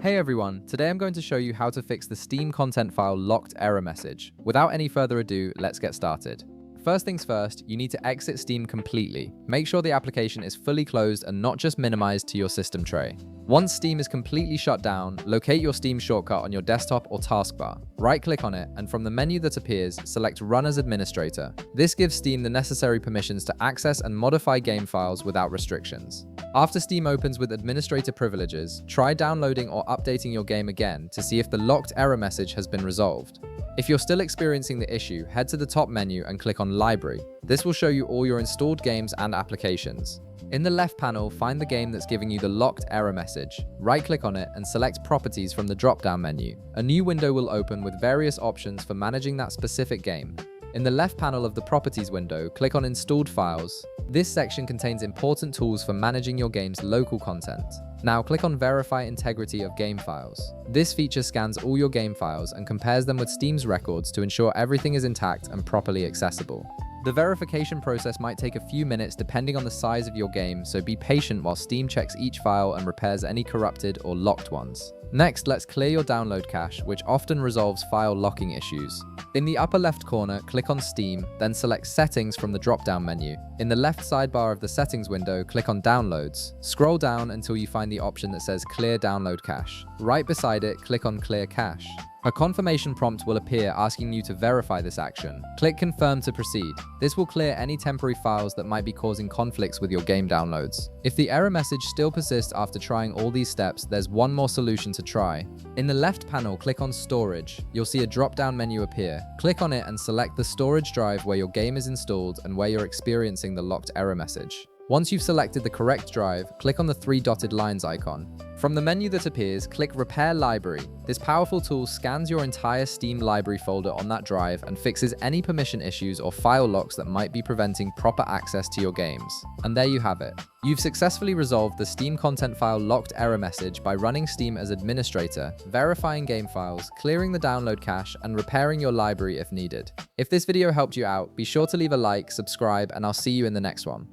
Hey everyone, today I'm going to show you how to fix the Steam content file locked error message. Without any further ado, let's get started. First things first, you need to exit Steam completely. Make sure the application is fully closed and not just minimized to your system tray. Once Steam is completely shut down, locate your Steam shortcut on your desktop or taskbar. Right-click on it, and from the menu that appears, select Run as Administrator. This gives Steam the necessary permissions to access and modify game files without restrictions. After Steam opens with administrator privileges, try downloading or updating your game again to see if the locked error message has been resolved. If you're still experiencing the issue, head to the top menu and click on Library. This will show you all your installed games and applications. In the left panel, find the game that's giving you the locked error message. Right-click on it and select Properties from the drop-down menu. A new window will open with various options for managing that specific game. In the left panel of the Properties window, click on Installed Files. This section contains important tools for managing your game's local content. Now click on Verify Integrity of Game Files. This feature scans all your game files and compares them with Steam's records to ensure everything is intact and properly accessible. The verification process might take a few minutes depending on the size of your game, so be patient while Steam checks each file and repairs any corrupted or locked ones. Next, let's clear your download cache, which often resolves file locking issues. In the upper left corner, click on Steam, then select Settings from the drop-down menu. In the left sidebar of the Settings window, click on Downloads. Scroll down until you find the option that says Clear Download Cache. Right beside it, click on Clear Cache. A confirmation prompt will appear asking you to verify this action. Click Confirm to proceed. This will clear any temporary files that might be causing conflicts with your game downloads. If the error message still persists after trying all these steps, there's one more solution to try. In the left panel, click on Storage. You'll see a drop-down menu appear. Click on it and select the storage drive where your game is installed and where you're experiencing the locked error message. Once you've selected the correct drive, click on the three dotted lines icon. From the menu that appears, click Repair Library. This powerful tool scans your entire Steam library folder on that drive and fixes any permission issues or file locks that might be preventing proper access to your games. And there you have it. You've successfully resolved the Steam content file locked error message by running Steam as administrator, verifying game files, clearing the download cache, and repairing your library if needed. If this video helped you out, be sure to leave a like, subscribe, and I'll see you in the next one.